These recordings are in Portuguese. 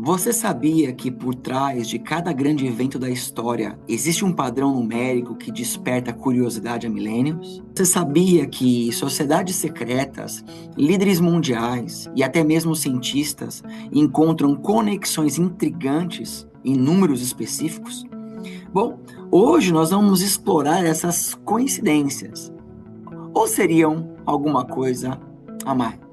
Você sabia que por trás de cada grande evento da história existe um padrão numérico que desperta curiosidade há milênios? Você sabia que sociedades secretas, líderes mundiais e até mesmo cientistas encontram conexões intrigantes em números específicos? Bom, hoje nós vamos explorar essas coincidências. Ou seriam alguma coisa a mais?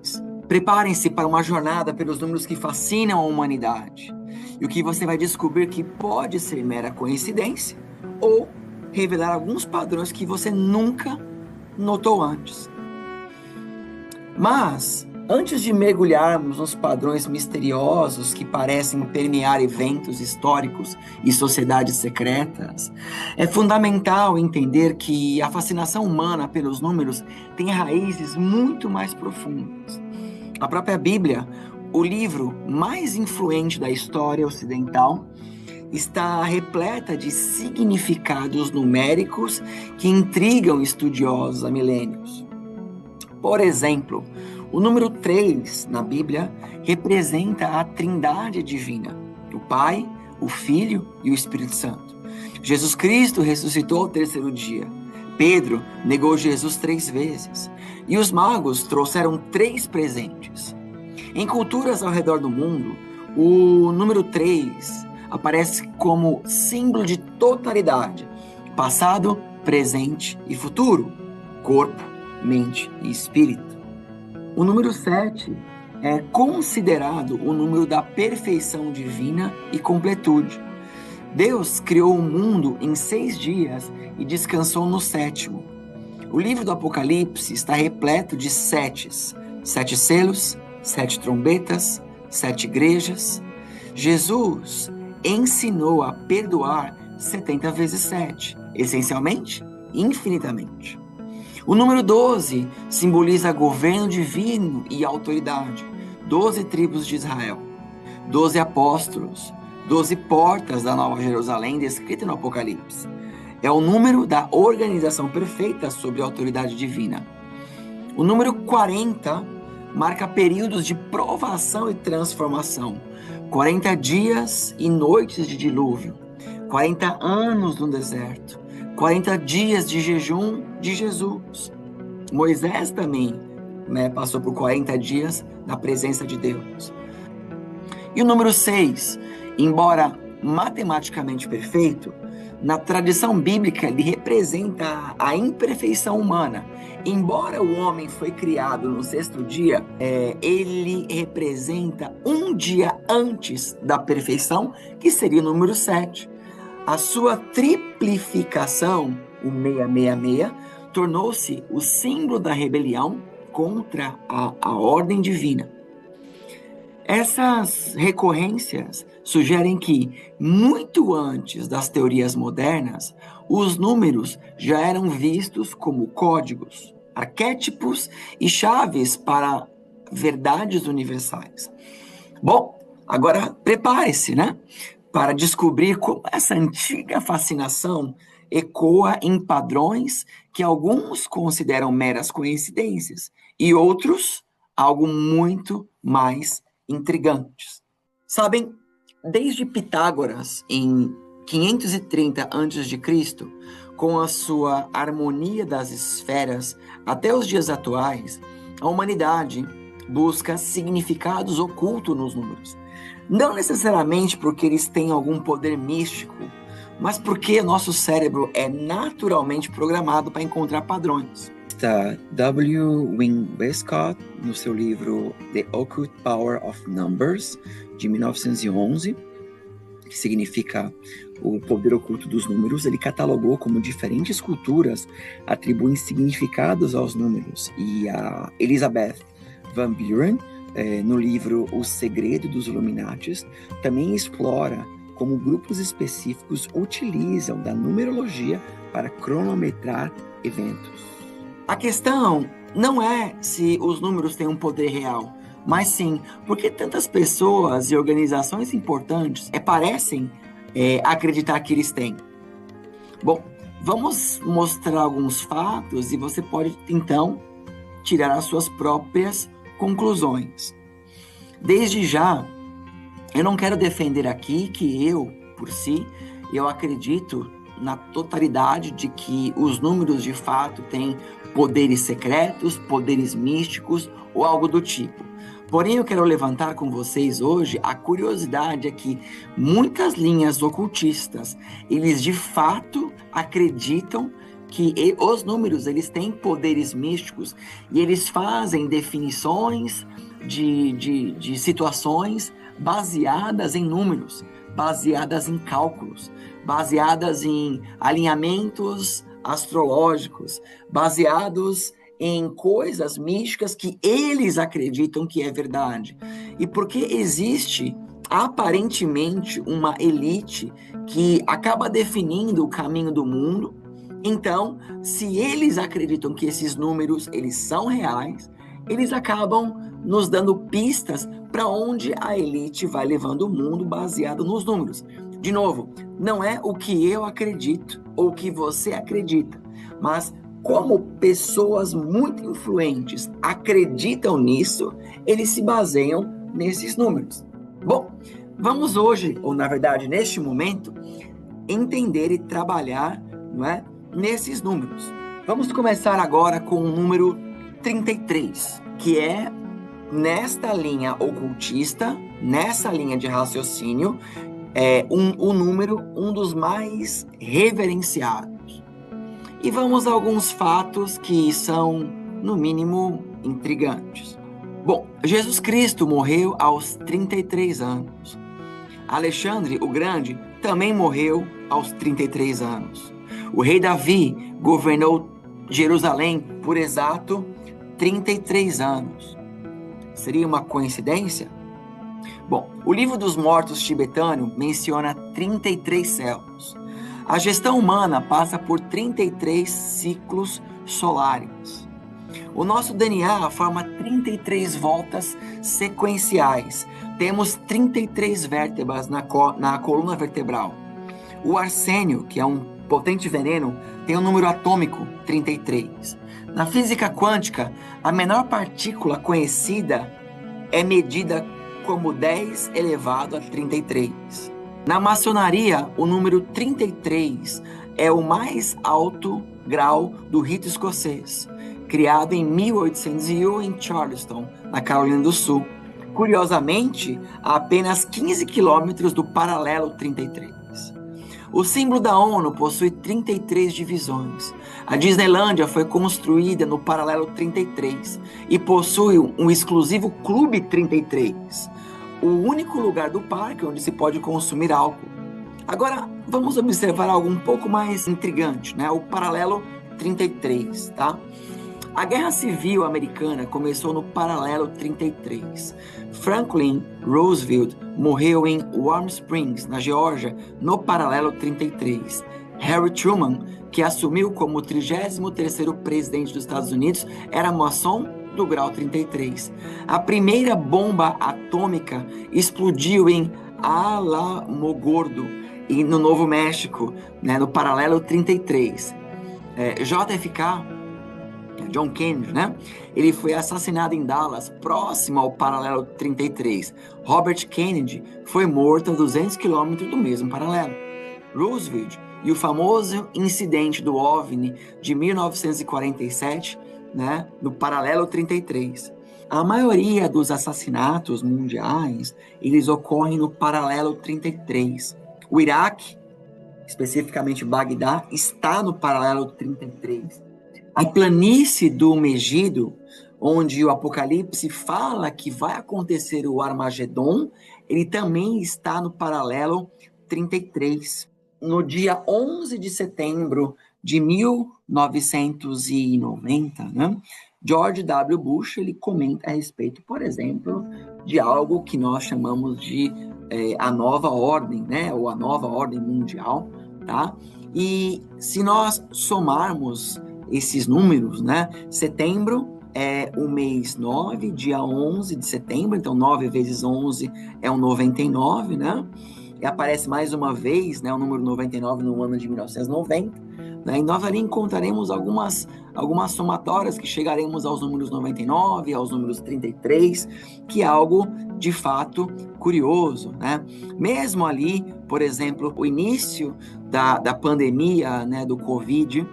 Preparem-se para uma jornada pelos números que fascinam a humanidade. E o que você vai descobrir que pode ser mera coincidência ou revelar alguns padrões que você nunca notou antes. Mas, antes de mergulharmos nos padrões misteriosos que parecem permear eventos históricos e sociedades secretas, é fundamental entender que a fascinação humana pelos números tem raízes muito mais profundas. A própria Bíblia, o livro mais influente da história ocidental, está repleta de significados numéricos que intrigam estudiosos há milênios. Por exemplo, o número 3 na Bíblia representa a Trindade divina, o Pai, o Filho e o Espírito Santo. Jesus Cristo ressuscitou ao terceiro dia. Pedro negou Jesus 3 vezes. E os magos trouxeram 3 presentes. Em culturas ao redor do mundo, o número 3 aparece como símbolo de totalidade, passado, presente e futuro, corpo, mente e espírito. O número 7 é considerado o número da perfeição divina e completude. Deus criou o mundo em 6 dias e descansou no 7º. O livro do Apocalipse está repleto de 7s, 7 selos, 7 trombetas, 7 igrejas. Jesus ensinou a perdoar 70 vezes 7, essencialmente, infinitamente. O número 12 simboliza governo divino e autoridade, 12 tribos de Israel, 12 apóstolos, 12 portas da Nova Jerusalém descrita no Apocalipse. É o número da organização perfeita sob a autoridade divina. O número 40 marca períodos de provação e transformação. 40 dias e noites de dilúvio. 40 anos no deserto. 40 dias de jejum de Jesus. Moisés também passou por 40 dias na presença de Deus. E o número 6, embora matematicamente perfeito, na tradição bíblica, ele representa a imperfeição humana. Embora o homem foi criado no 6º dia, ele representa um dia antes da perfeição, que seria o número 7. A sua triplificação, o 666, tornou-se o símbolo da rebelião contra a ordem divina. Essas recorrências sugerem que, muito antes das teorias modernas, os números já eram vistos como códigos, arquétipos e chaves para verdades universais. Bom, agora prepare-se, para descobrir como essa antiga fascinação ecoa em padrões que alguns consideram meras coincidências e outros algo muito mais intrigantes. Sabem, desde Pitágoras, em 530 a.C., com a sua harmonia das esferas, até os dias atuais, a humanidade busca significados ocultos nos números. Não necessariamente porque eles têm algum poder místico, mas porque nosso cérebro é naturalmente programado para encontrar padrões. W. Wynne Westcott, no seu livro The Occult Power of Numbers, de 1911, que significa o poder oculto dos números, ele catalogou como diferentes culturas atribuem significados aos números. E a Elizabeth Van Buren, no livro O Segredo dos Illuminatis, também explora como grupos específicos utilizam da numerologia para cronometrar eventos. A questão não é se os números têm um poder real, mas sim porque tantas pessoas e organizações importantes parecem acreditar que eles têm. Bom, vamos mostrar alguns fatos e você pode, então, tirar as suas próprias conclusões. Desde já, Eu não quero defender aqui que eu acredito na totalidade de que os números de fato têm poderes secretos, poderes místicos ou algo do tipo. Porém, eu quero levantar com vocês hoje a curiosidade é que muitas linhas ocultistas, eles de fato acreditam que os números eles têm poderes místicos e eles fazem definições de situações baseadas em números, baseadas em cálculos, baseadas em alinhamentos astrológicos, baseados em coisas místicas que eles acreditam que é verdade. E porque existe aparentemente uma elite que acaba definindo o caminho do mundo, então, se eles acreditam que esses números eles são reais, eles acabam nos dando pistas para onde a elite vai levando o mundo baseado nos números. De novo, não é o que eu acredito ou o que você acredita, mas como pessoas muito influentes acreditam nisso, eles se baseiam nesses números. Bom, vamos hoje, ou na verdade neste momento, entender e trabalhar, não é, nesses números. Vamos começar agora com o número 33, que é nesta linha ocultista, nessa linha de raciocínio, o número, um dos mais reverenciados. E vamos a alguns fatos que são, no mínimo, intrigantes. Bom, Jesus Cristo morreu aos 33 anos. Alexandre o Grande também morreu aos 33 anos. O rei Davi governou Jerusalém por exato 33 anos. Seria uma coincidência? Bom, o livro dos mortos tibetano menciona 33 céus. A gestão humana passa por 33 ciclos solares. O nosso DNA forma 33 voltas sequenciais. Temos 33 vértebras na coluna vertebral. O arsênio, que é um potente veneno, tem um número atômico 33. Na física quântica, a menor partícula conhecida é medida como 10 elevado a 33. Na maçonaria, o número 33 é o mais alto grau do rito escocês, criado em 1801 em Charleston, na Carolina do Sul. Curiosamente, a apenas 15 quilômetros do paralelo 33. O símbolo da ONU possui 33 divisões. A Disneylândia foi construída no paralelo 33 e possui um exclusivo Clube 33, o único lugar do parque onde se pode consumir álcool. Agora, vamos observar algo um pouco mais intrigante, né? O paralelo 33, tá? A Guerra Civil Americana começou no paralelo 33. Franklin Roosevelt morreu em Warm Springs, na Geórgia, no paralelo 33. Harry Truman, que assumiu como 33º presidente dos Estados Unidos, era maçom do grau 33. A primeira bomba atômica explodiu em Alamogordo, no Novo México, né, no paralelo 33. JFK, John Kennedy, né? Ele foi assassinado em Dallas, próximo ao paralelo 33. Robert Kennedy foi morto a 200 quilômetros do mesmo paralelo. Roosevelt e o famoso incidente do OVNI de 1947, né, no paralelo 33. A maioria dos assassinatos mundiais, eles ocorrem no paralelo 33. O Iraque, especificamente Bagdá, está no paralelo 33. A planície do Megido, onde o Apocalipse fala que vai acontecer o Armagedon, ele também está no paralelo 33. No dia 11 de setembro de 1990, né, George W. Bush ele comenta a respeito, por exemplo, de algo que nós chamamos de a nova ordem, né, ou a nova ordem mundial, tá? E se nós somarmos esses números, né? Setembro é o mês 9, dia 11 de setembro, então 9 vezes 11 é um 99, né? e aparece mais uma vez, né, o número 99 no ano de 1990, né, e nós ali encontraremos algumas somatórias que chegaremos aos números 99, aos números 33, que é algo de fato curioso, né? Mesmo ali, por exemplo, o início da pandemia, né, do Covid,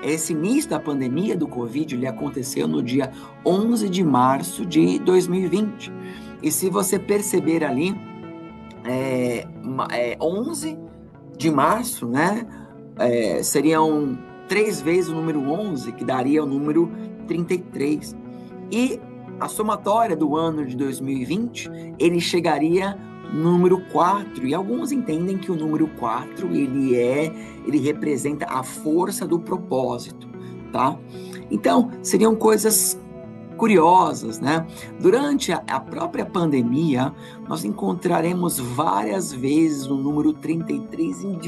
esse início da pandemia do Covid, ele aconteceu no dia 11 de março de 2020. E se você perceber ali, 11 de março, né? Seriam 3 vezes o número 11, que daria o número 33. E a somatória do ano de 2020, ele chegaria no número 4. E alguns entendem que o número 4, ele representa a força do propósito, tá? Então, seriam coisas curiosas, né? Durante a própria pandemia, nós encontraremos várias vezes o número 33 em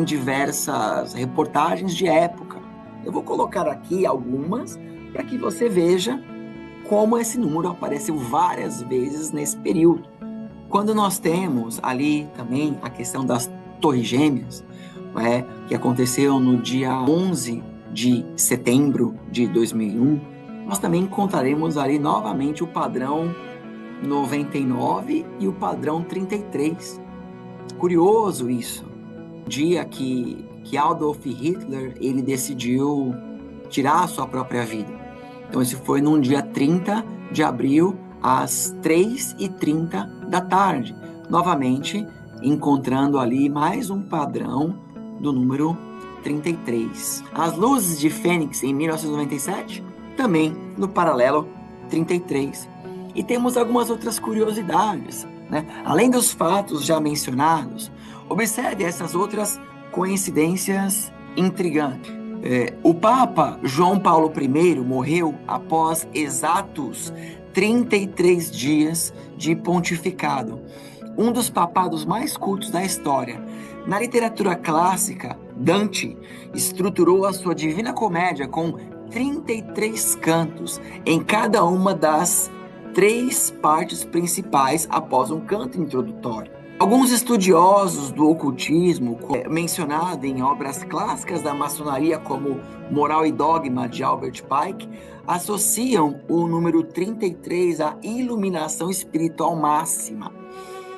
diversas reportagens de época. Eu vou colocar aqui algumas para que você veja como esse número apareceu várias vezes nesse período. Quando nós temos ali também a questão das Torres Gêmeas, que aconteceu no dia 11 de setembro de 2001, nós também encontraremos ali novamente o padrão 99 e o padrão 33. Curioso isso. Dia que Adolf Hitler ele decidiu tirar a sua própria vida. Então esse foi num dia 30 de abril, às 3h30 da tarde. Novamente, encontrando ali mais um padrão do número 33. As luzes de Fênix em 1997, também no paralelo 33. E temos algumas outras curiosidades, né? Além dos fatos já mencionados, observe essas outras coincidências intrigantes. O Papa João Paulo I morreu após exatos 33 dias de pontificado, um dos papados mais curtos da história. Na literatura clássica, Dante estruturou a sua Divina Comédia com 33 cantos, em cada uma das 3 partes principais após um canto introdutório. Alguns estudiosos do ocultismo, mencionado em obras clássicas da maçonaria como Moral e Dogma de Albert Pike, associam o número 33 à iluminação espiritual máxima.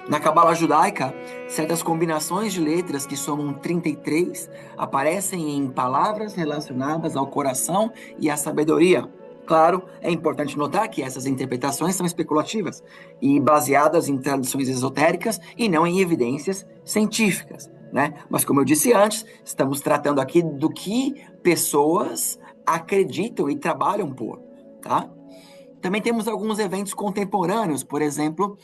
Na Cabala judaica, certas combinações de letras que somam 33 aparecem em palavras relacionadas ao coração e à sabedoria. Claro, é importante notar que essas interpretações são especulativas e baseadas em tradições esotéricas e não em evidências científicas, né? Mas como eu disse antes, estamos tratando aqui do que pessoas acreditam e trabalham por, tá? Também temos alguns eventos contemporâneos, por exemplo,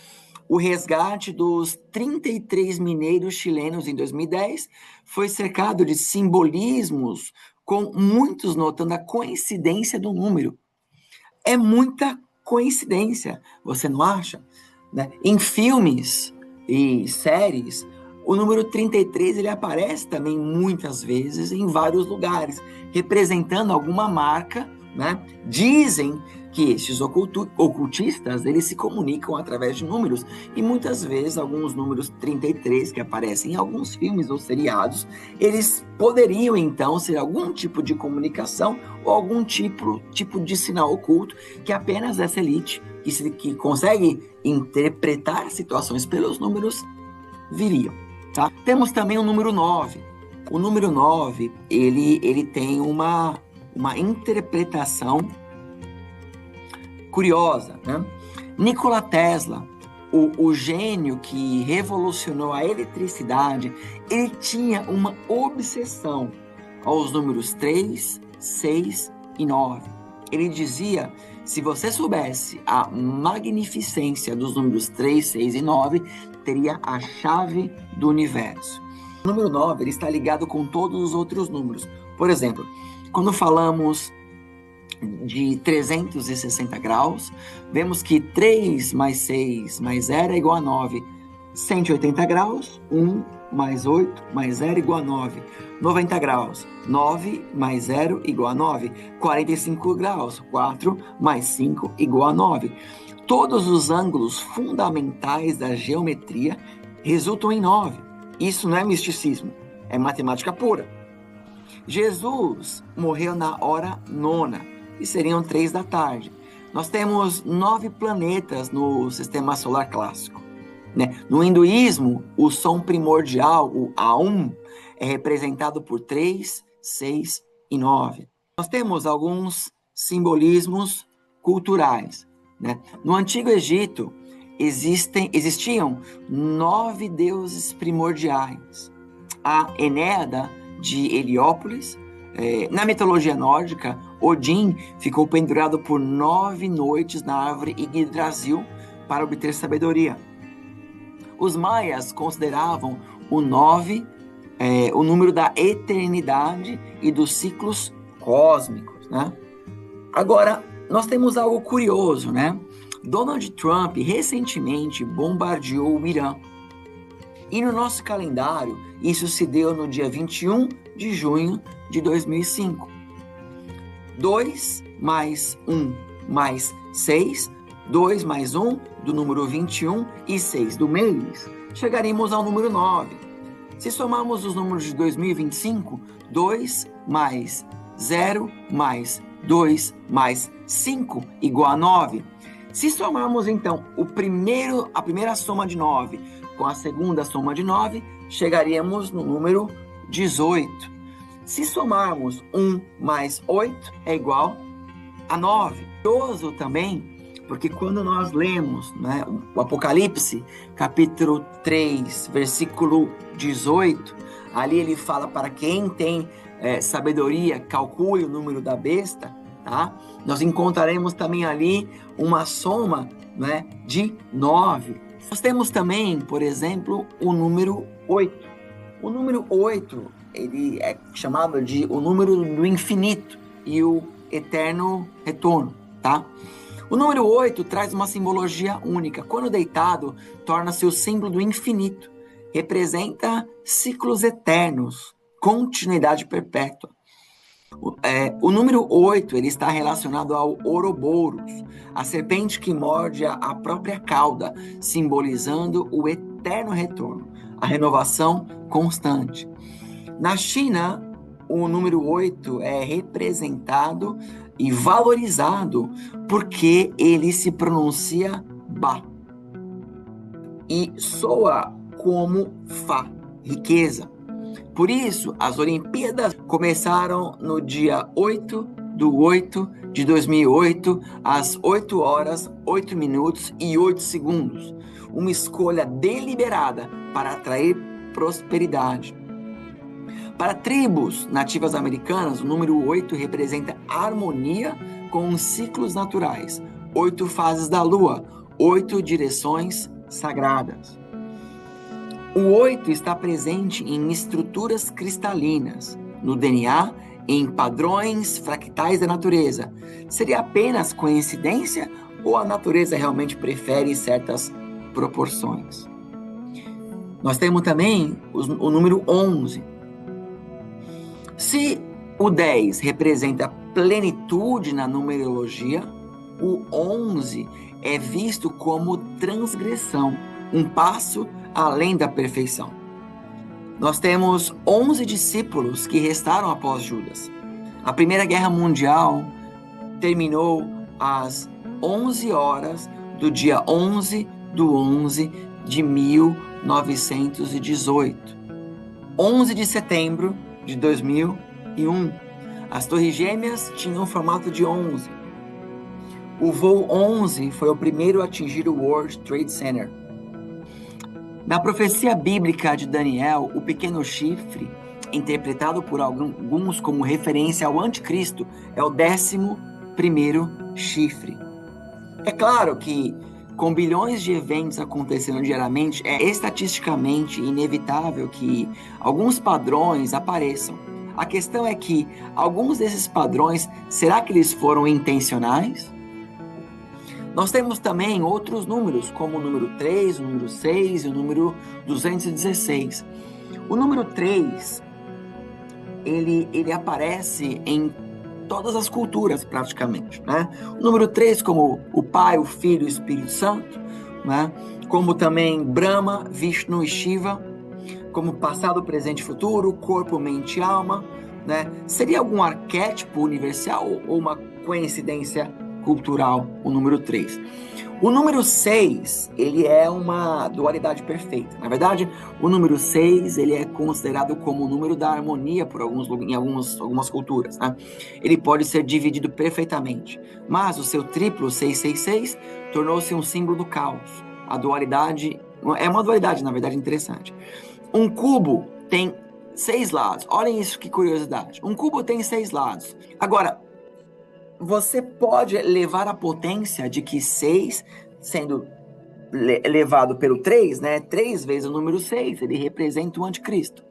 o resgate dos 33 mineiros chilenos em 2010 foi cercado de simbolismos, com muitos notando a coincidência do número. É muita coincidência, você não acha? Né? Em filmes e séries, o número 33 ele aparece também muitas vezes em vários lugares, representando alguma marca, né? Dizem que esses ocultistas eles se comunicam através de números, e muitas vezes alguns números 33 que aparecem em alguns filmes ou seriados, eles poderiam então ser algum tipo de comunicação ou algum tipo de sinal oculto que apenas essa elite que consegue interpretar situações pelos números viriam, tá? Temos também o número 9. O número 9, ele tem uma interpretação curiosa, né? Nikola Tesla, o gênio que revolucionou a eletricidade, ele tinha uma obsessão aos números 3, 6 e 9. Ele dizia, se você soubesse a magnificência dos números 3, 6 e 9, teria a chave do universo. O número 9 ele está ligado com todos os outros números. Por exemplo, quando falamos de 360 graus, vemos que 3 mais 6 mais 0 é igual a 9. 180 graus, 1 mais 8 mais 0 igual a 9. 90 graus, 9 mais 0 igual a 9. 45 graus, 4 mais 5 igual a 9. Todos os ângulos fundamentais da geometria resultam em 9. Isso não é misticismo, é matemática pura. Jesus morreu na hora 9, e seriam 3 da tarde. Nós temos 9 planetas no sistema solar clássico, né? No hinduísmo, o som primordial, o Aum, é representado por 3, 6 e 9. Nós temos alguns simbolismos culturais, né? No Antigo Egito, existiam 9 deuses primordiais. A Enéada de Heliópolis. Na mitologia nórdica, Odin ficou pendurado por 9 noites na árvore Yggdrasil para obter sabedoria. Os maias consideravam o 9 o número da eternidade e dos ciclos cósmicos, né? Agora, nós temos algo curioso, né? Donald Trump recentemente bombardeou o Irã. E no nosso calendário, isso se deu no dia 21 de junho de 2005. 2 mais 1 mais 6, 2 mais 1 do número 21 e 6 do mês, chegaremos ao número 9. Se somarmos os números de 2025, 2 mais 0 mais 2 mais 5 igual a 9. Se somarmos então a primeira soma de 9 com a segunda soma de 9, chegaríamos no número 18. Se somarmos 1 mais 8 é igual a 9. Curioso também, porque quando nós lemos, né, o Apocalipse, capítulo 3, versículo 18, ali ele fala para quem tem sabedoria, calcule o número da besta, tá? Nós encontraremos também ali uma soma, né, de 9. Nós temos também, por exemplo, o número 8. O número 8, ele é chamado de o número do infinito e o eterno retorno, tá? O número 8 traz uma simbologia única. Quando deitado, torna-se o símbolo do infinito. Representa ciclos eternos, continuidade perpétua. O número 8 ele está relacionado ao Ouroboros, a serpente que morde a própria cauda, simbolizando o eterno retorno, a renovação constante. Na China, o número 8 é representado e valorizado porque ele se pronuncia Ba e soa como Fá, riqueza. Por isso, as Olimpíadas começaram no dia 8/8 de 2008, às 8 horas, 8 minutos e 8 segundos. Uma escolha deliberada para atrair prosperidade. Para tribos nativas americanas, o número 8 representa harmonia com os ciclos naturais, 8 fases da lua, 8 direções sagradas. O 8 está presente em estruturas cristalinas, no DNA, em padrões fractais da natureza. Seria apenas coincidência ou a natureza realmente prefere certas proporções? Nós temos também o número 11. Se o 10 representa plenitude na numerologia, o 11 é visto como transgressão, um passo além da perfeição. Nós temos 11 discípulos que restaram após Judas. A Primeira Guerra Mundial terminou às 11 horas do dia 11/11 de 1918. 11 de setembro de 2001. As Torres Gêmeas tinham o formato de 11. O voo 11 foi o primeiro a atingir o World Trade Center. Na profecia bíblica de Daniel, o pequeno chifre, interpretado por alguns como referência ao anticristo, é o 11º chifre. É claro que, com bilhões de eventos acontecendo diariamente, é estatisticamente inevitável que alguns padrões apareçam. A questão é que alguns desses padrões, será que eles foram intencionais? Nós temos também outros números, como o número 3, o número 6 e o número 216. O número 3, ele aparece em todas as culturas praticamente, né? O número 3 como o Pai, o Filho e o Espírito Santo. né? Como também Brahma, Vishnu e Shiva, como passado, presente e futuro, corpo, mente e alma, né? Seria algum arquétipo universal ou uma coincidência cultural, o número 3? O número 6, ele é uma dualidade perfeita. Na verdade, o número 6, ele é considerado como o número da harmonia em algumas culturas, né? Ele pode ser dividido perfeitamente, mas o seu triplo, 666, tornou-se um símbolo do caos. A dualidade, é uma dualidade, na verdade, interessante. Um cubo tem 6 lados. Olhem isso, que curiosidade. Um cubo tem 6 lados. Agora, você pode levar a potência de que 6, sendo levado pelo 3, né? 3 vezes o número 6, ele representa o anticristo.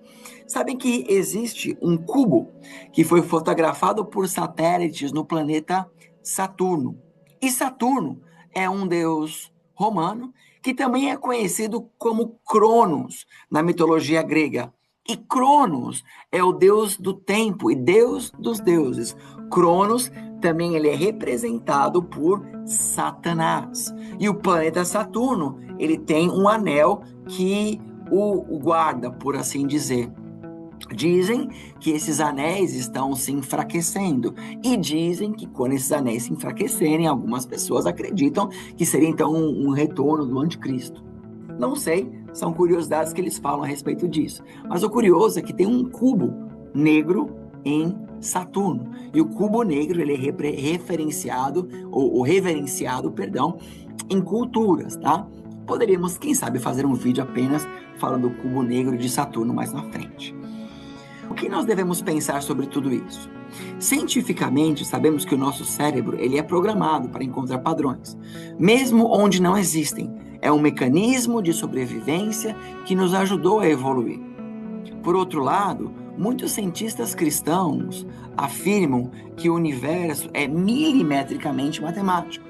Sabem que existe um cubo que foi fotografado por satélites no planeta Saturno. E Saturno é um deus romano que também é conhecido como Cronos na mitologia grega. E Cronos é o deus do tempo e deus dos deuses. Cronos também ele é representado por Satanás. E o planeta Saturno, ele tem um anel que o guarda, por assim dizer. Dizem que esses anéis estão se enfraquecendo. E dizem que quando esses anéis se enfraquecerem, algumas pessoas acreditam que seria então um retorno do anticristo. Não sei, são curiosidades que eles falam a respeito disso. Mas o curioso é que tem um cubo negro em Saturno. E o cubo negro ele é referenciado em culturas, tá? Poderíamos, quem sabe, fazer um vídeo apenas falando do cubo negro de Saturno mais na frente. O que nós devemos pensar sobre tudo isso? Cientificamente, sabemos que o nosso cérebro ele é programado para encontrar padrões, mesmo onde não existem. É um mecanismo de sobrevivência que nos ajudou a evoluir. Por outro lado, muitos cientistas cristãos afirmam que o universo é milimetricamente matemático,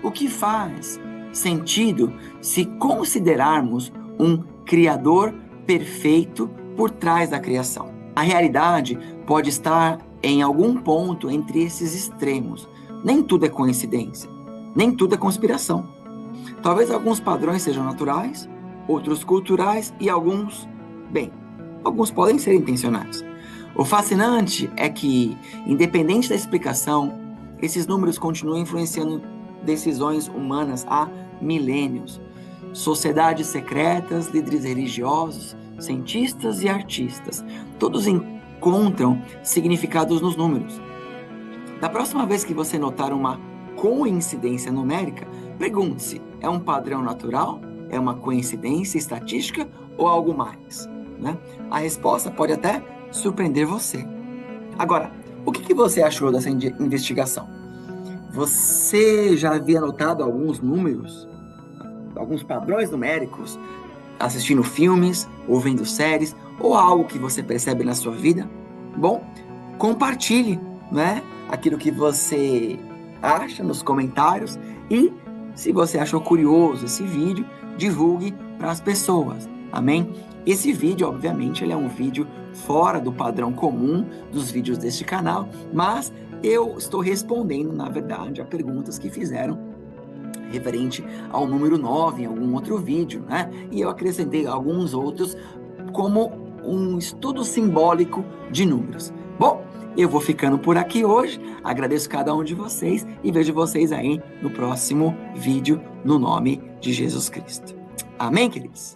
o que faz sentido se considerarmos um Criador perfeito por trás da criação. A realidade pode estar em algum ponto entre esses extremos. Nem tudo é coincidência, nem tudo é conspiração. Talvez alguns padrões sejam naturais, outros culturais e alguns podem ser intencionais. O fascinante é que, independente da explicação, esses números continuam influenciando decisões humanas há milênios. Sociedades secretas, líderes religiosos, cientistas e artistas, todos encontram significados nos números. Da próxima vez que você notar uma coincidência numérica, pergunte-se: é um padrão natural? É uma coincidência estatística ou algo mais? Né? A resposta pode até surpreender você. Agora, o que você achou dessa investigação? Você já havia notado alguns números, alguns padrões numéricos, assistindo filmes, ou vendo séries, ou algo que você percebe na sua vida? Bom, compartilhe, né, aquilo que você acha nos comentários e, se você achou curioso esse vídeo, divulgue para as pessoas, amém? Esse vídeo, obviamente, ele é um vídeo fora do padrão comum dos vídeos deste canal, mas eu estou respondendo, na verdade, a perguntas que fizeram referente ao número 9 em algum outro vídeo, né? E eu acrescentei alguns outros como um estudo simbólico de números. Bom, eu vou ficando por aqui hoje, agradeço cada um de vocês e vejo vocês aí no próximo vídeo no nome de Jesus Cristo. Amém, queridos?